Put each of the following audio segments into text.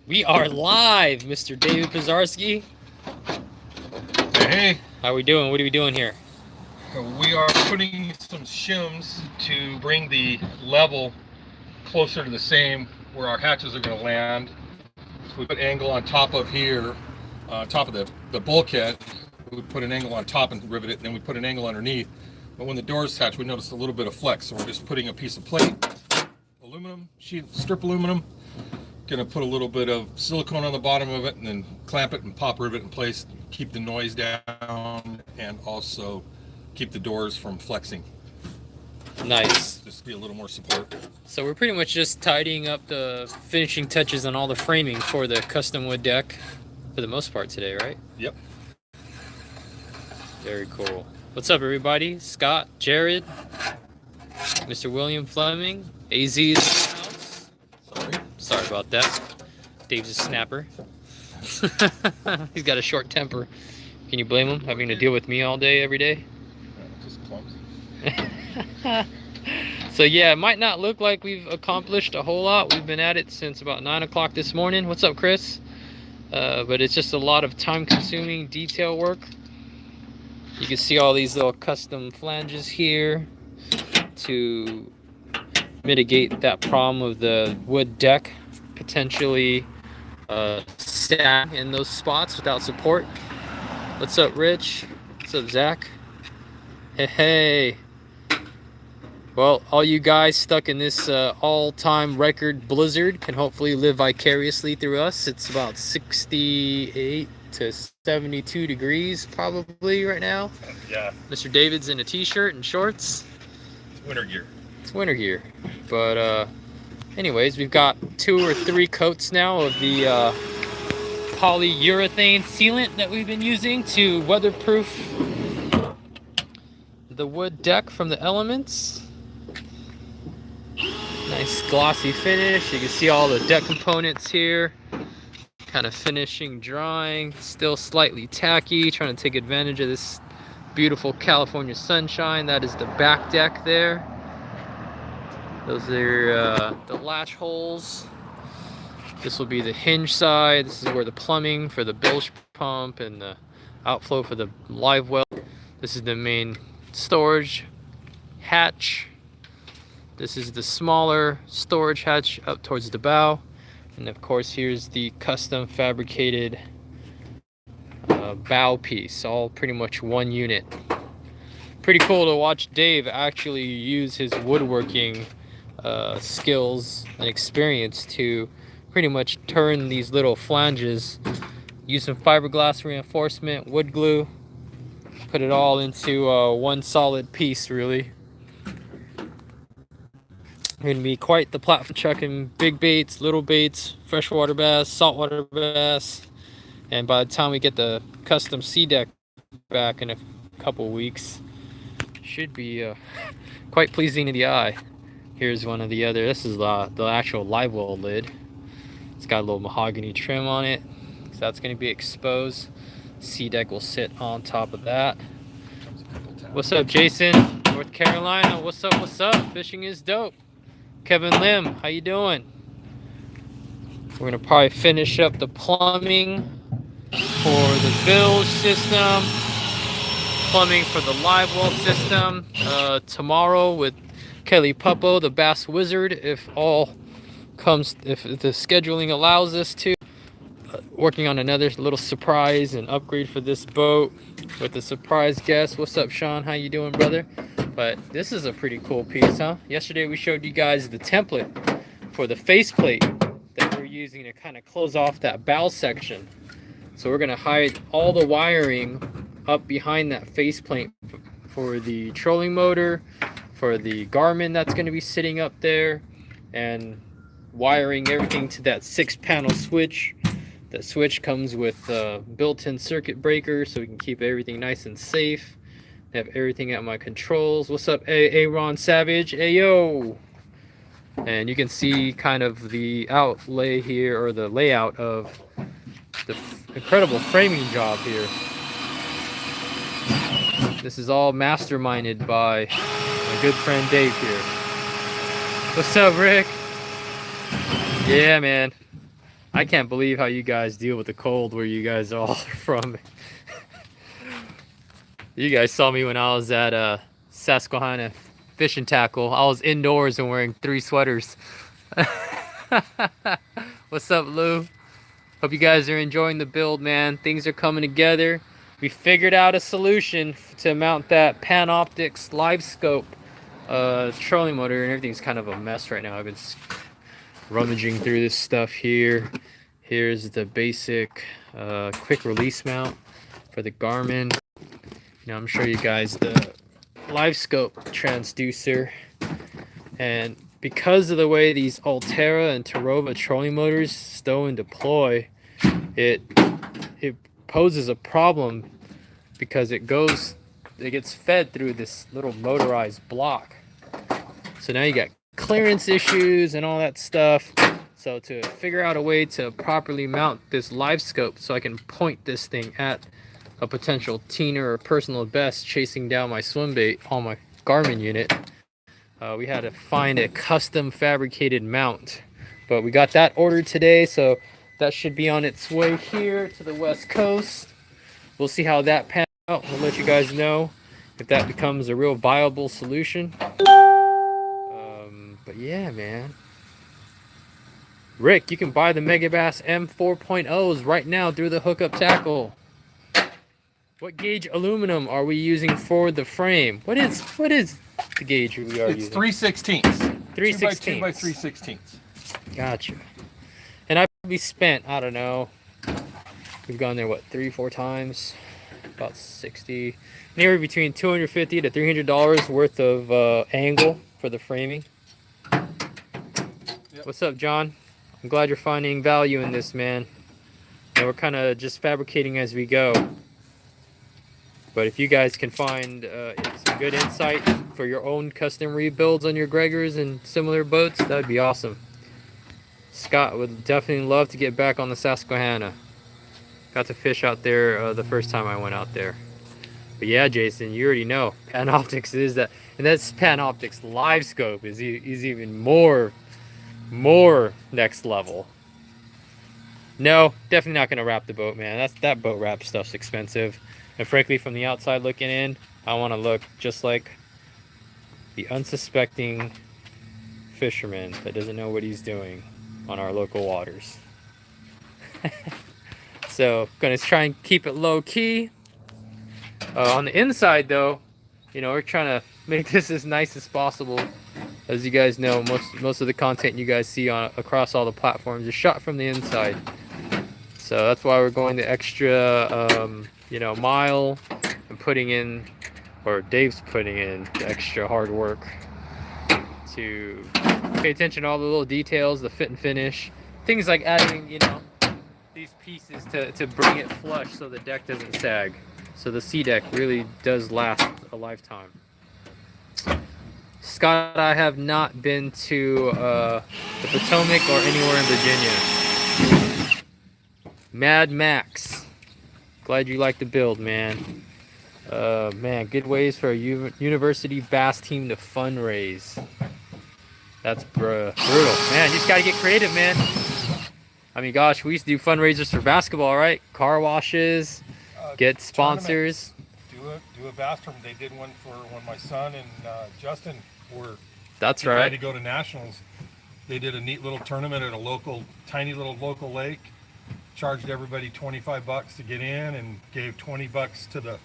We are live, Mr. David Pisarski. Hey. How are we doing? What are we doing here? We are putting some shims to bring the level closer to the same where our hatches are going to land. So we put angle on top of here, top of the bulkhead. We put an angle on top and rivet it, and then we put an angle underneath. But when the doors hatch, we noticed a little bit of flex, so we're just putting a piece of plate, aluminum, strip aluminum. Gonna put a little bit of silicone on the bottom of it, and then clamp it and pop rivet in place, keep the noise down, and also keep the doors from flexing. Nice. Just be a little more support. So we're pretty much just tidying up the finishing touches on all the framing for the custom wood deck for the most part today, right? Yep. Very cool. What's up, everybody? Scott, Jared, Mr. William Fleming, AZ is in the house. Sorry about that. Dave's a snapper. He's got a short temper. Can you blame him having to deal with me all day, every day? Just clumsy. So yeah, it might not look like we've accomplished a whole lot. We've been at it since about 9 o'clock this morning. What's up, Chris? But it's just a lot of time-consuming detail work. You can see all these little custom flanges here to mitigate that problem of the wood deck potentially sat in those spots without support. What's up, Rich? What's up, Zach? Hey. Well, all you guys stuck in this all-time record blizzard can hopefully live vicariously through us. It's about 68 to 72 degrees probably right now. Yeah. Mr. David's in a t-shirt and shorts. It's winter gear. It's winter gear. But anyways, we've got 2 or 3 coats now of the polyurethane sealant that we've been using to weatherproof the wood deck from the elements. Nice glossy finish. You can see all the deck components here. Kind of finishing drying. Still slightly tacky. Trying to take advantage of this beautiful California sunshine. That is the back deck there. Those are the latch holes. This will be the hinge side. This is where the plumbing for the bilge pump and the outflow for the live well. This is the main storage hatch. This is the smaller storage hatch up towards the bow. And of course, here's the custom fabricated bow piece, all pretty much one unit. Pretty cool to watch Dave actually use his woodworking skills and experience to pretty much turn these little flanges, use some fiberglass reinforcement, wood glue, put it all into one solid piece, really. Going to be quite the platform, chucking big baits, little baits, freshwater bass, saltwater bass, and by the time we get the custom sea deck back in a couple weeks, should be quite pleasing to the eye. Here's one of the other. This is the actual live well lid. It's got a little mahogany trim on it, so that's going to be exposed. Sea deck will sit on top of that. What's up, Jason? North Carolina. What's up? What's up? Fishing is dope. Kevin Lim, how you doing? We're gonna probably finish up the plumbing for the bilge system, plumbing for the live well system tomorrow with Kelly Puppo, the Bass Wizard, if the scheduling allows us to. Working on another little surprise and upgrade for this boat with a surprise guest. What's up, Sean? How you doing, brother? But this is a pretty cool piece, huh? Yesterday we showed you guys the template for the faceplate that we're using to kind of close off that bow section. So we're gonna hide all the wiring up behind that faceplate for the trolling motor, for the Garmin that's gonna be sitting up there, and wiring everything to that 6-panel switch. That switch comes with a built-in circuit breaker so we can keep everything nice and safe. Have everything at my controls. What's up, Aaron Savage? Hey, yo! And you can see kind of the outlay here, or the layout of the incredible framing job here. This is all masterminded by my good friend Dave here. What's up, Rick? Yeah, man. I can't believe how you guys deal with the cold where you guys all are from. You guys saw me when I was at Susquehanna fishing tackle. I was indoors and wearing 3 sweaters. What's up, Lou? Hope you guys are enjoying the build, man. Things are coming together. We figured out a solution to mount that Panoptix live scope trolling motor, and everything's kind of a mess right now. I've been rummaging through this stuff here. Here's the basic quick release mount for the Garmin. Now I'm showing you guys the live scope transducer, and because of the way these Altera and Tarova trolling motors stow and deploy, it poses a problem because it gets fed through this little motorized block. So now you got clearance issues and all that stuff. So to figure out a way to properly mount this live scope so I can point this thing at a potential teener or personal best chasing down my swim bait on my Garmin unit, we had to find a custom fabricated mount. But we got that ordered today, so that should be on its way here to the West Coast. We'll see how that pans out. We'll let you guys know if that becomes a real viable solution. But yeah, man. Rick, you can buy the Megabass M4.0s right now through the Hookup Tackle. What gauge aluminum are we using for the frame? What is the gauge we are using? It's 3/16. 3/16. 2 by 3/16. Gotcha. And I've probably spent, I don't know, we've gone there, what, 3-4 times? About 60, anywhere between $250 to $300 worth of angle for the framing. Yep. What's up, John? I'm glad you're finding value in this, man. And we're kind of just fabricating as we go. But if you guys can find some good insight for your own custom rebuilds on your Gregors and similar boats, that would be awesome. Scott would definitely love to get back on the Susquehanna. Got to fish out there the first time I went out there. But yeah, Jason, you already know Panoptix is that, and that's Panoptix live scope is even more next level. No, definitely not gonna wrap the boat, man. That boat wrap stuff's expensive. And frankly, from the outside looking in, I want to look just like the unsuspecting fisherman that doesn't know what he's doing on our local waters. So, gonna try and keep it low key. On the inside, though, you know, we're trying to make this as nice as possible. As you guys know, most of the content you guys see across all the platforms is shot from the inside. So that's why we're going the extra, you know, mile and putting in, or Dave's putting in the extra hard work to pay attention to all the little details, the fit and finish, things like adding, you know, these pieces to bring it flush so the deck doesn't sag. So the sea deck really does last a lifetime. Scott, I have not been to the Potomac or anywhere in Virginia. Mad Max, glad you like the build, man. Man, good ways for a university bass team to fundraise. That's brutal. Man, you just gotta get creative, man. I mean, gosh, we used to do fundraisers for basketball, right? Car washes, get sponsors. Do a bass tournament. They did one for when my son and Justin were. That's right. To go to nationals. They did a neat little tournament at a tiny little local lake. Charged everybody $25 to get in, and gave $20 to the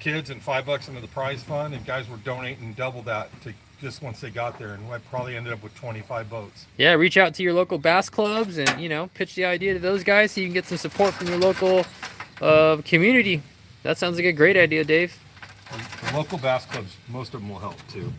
kids and $5 into the prize fund. And guys were donating double that to just once they got there, and I probably ended up with 25 boats. Yeah, reach out to your local bass clubs and, you know, pitch the idea to those guys so you can get some support from your local community. That sounds like a great idea, Dave. The local bass clubs, most of them will help too.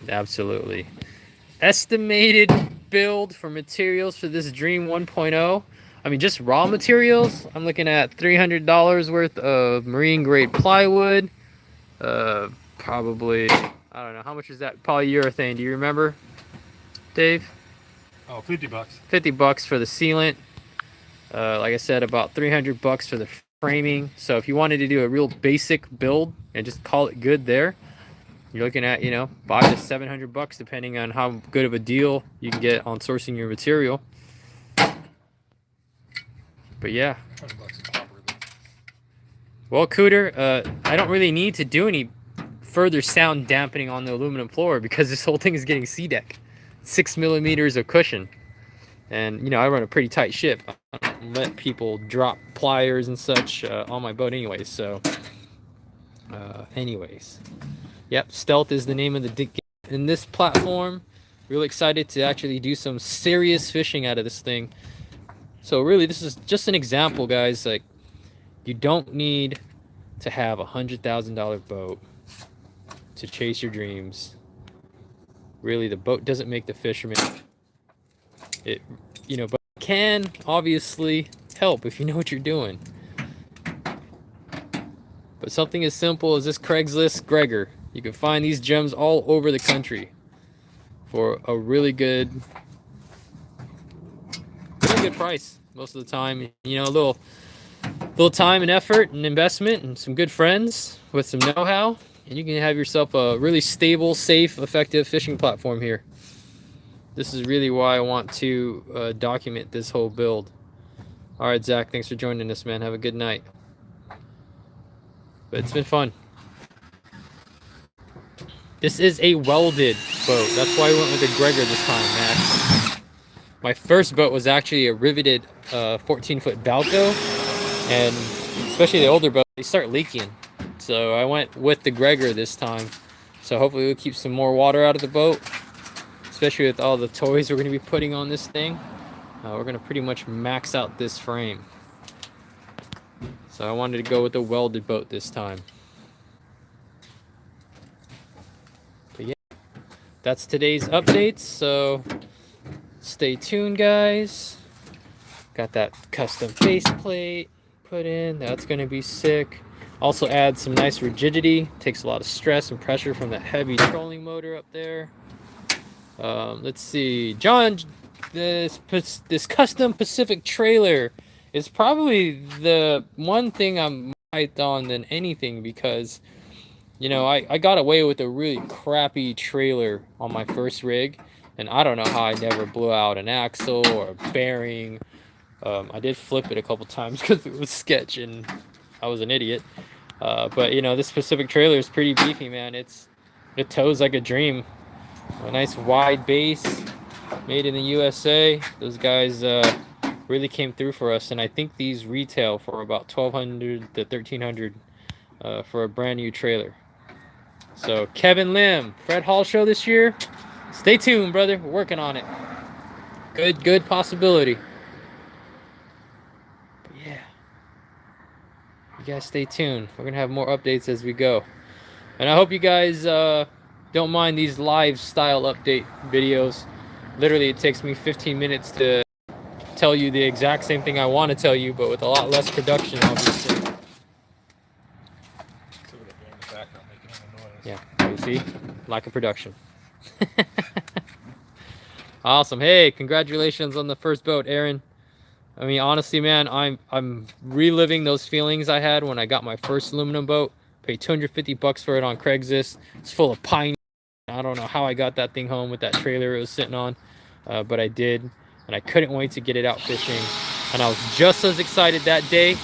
Absolutely. Estimated build for materials for this Dream 1.0. I mean, just raw materials, I'm looking at $300 worth of marine grade plywood. Probably, I don't know, how much is that polyurethane? Do you remember, Dave? Oh, $50. $50 for the sealant. Like I said, about $300 for the framing. So if you wanted to do a real basic build and just call it good there, You're looking at, you know, 500 to 700 bucks depending on how good of a deal you can get on sourcing your material. But yeah. Well, Cooter, I don't really need to do any further sound dampening on the aluminum floor because this whole thing is getting C-deck. 6 millimeters of cushion. And, you know, I run a pretty tight ship. I don't let people drop pliers and such on my boat anyways. So, anyways. Yep, Stealth is the name of the game in this platform. Really excited to actually do some serious fishing out of this thing. So really, this is just an example, guys. Like, you don't need to have $100,000 boat to chase your dreams. Really, the boat doesn't make the fisherman. It, you know, but it can obviously help if you know what you're doing. But something as simple as this Craigslist Gregor, you can find these gems all over the country for a really good price most of the time. You know, a little time and effort and investment and some good friends with some know-how, and you can have yourself a really stable, safe, effective fishing platform here. This is really why I want to document this whole build. All right, Zach, thanks for joining us, man. Have a good night. But it's been fun. This is a welded boat. That's why I went with the Gregor this time, Max. My first boat was actually a riveted 14-foot Balco, and especially the older boats, they start leaking. So I went with the Gregor this time. So hopefully we'll keep some more water out of the boat, especially with all the toys we're going to be putting on this thing. We're going to pretty much max out this frame. So I wanted to go with the welded boat this time. But yeah, that's today's updates. So stay tuned, guys. Got that custom faceplate put in. That's going to be sick. Also add some nice rigidity. Takes a lot of stress and pressure from that heavy trolling motor up there. Let's see. John, this custom Pacific trailer is probably the one thing I'm hyped on than anything because, you know, I got away with a really crappy trailer on my first rig, and I don't know how I never blew out an axle or a bearing. I did flip it a couple times because it was sketch and I was an idiot. But you know, this Pacific trailer is pretty beefy, man. It tows like a dream. A nice wide base, made in the USA. Those guys really came through for us, and I think these retail for about $1,200 to $1,300 for a brand new trailer. So Kevin Lim, Fred Hall show this year. Stay tuned, brother. We're working on it. Good possibility. But yeah, you guys stay tuned. We're gonna have more updates as we go, and I hope you guys don't mind these live style update videos. Literally, it takes me 15 minutes to tell you the exact same thing I want to tell you, but with a lot less production, obviously. Yeah, you see? Lack of production. Awesome. Hey, congratulations on the first boat, Aaron. I mean, honestly, man, I'm reliving those feelings I had when I got my first aluminum boat. Paid 250 bucks for it on Craigslist. It's full of pine. I don't know how I got that thing home with that trailer it was sitting on, but I did, and I couldn't wait to get it out fishing. And I was just as excited that day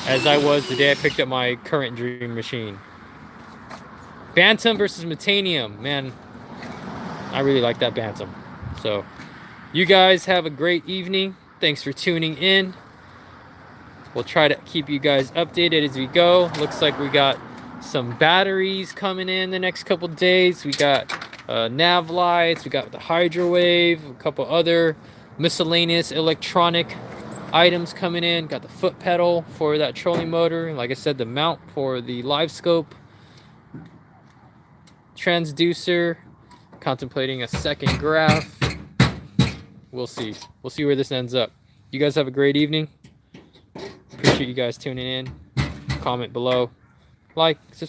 as I was the day I picked up my current dream machine. Bantam versus Metanium, man, I really like that Bantam. So you guys have a great evening. Thanks for tuning in. We'll try to keep you guys updated as we go. Looks like we got some batteries coming in the next couple days. We got nav lights, we got the hydrowave, a couple other miscellaneous electronic items coming in. Got the foot pedal for that trolling motor, like I said, the mount for the live scope, transducer, contemplating a second graph. We'll see where this ends up. You guys have a great evening. Appreciate you guys tuning in. Comment below, like, subscribe.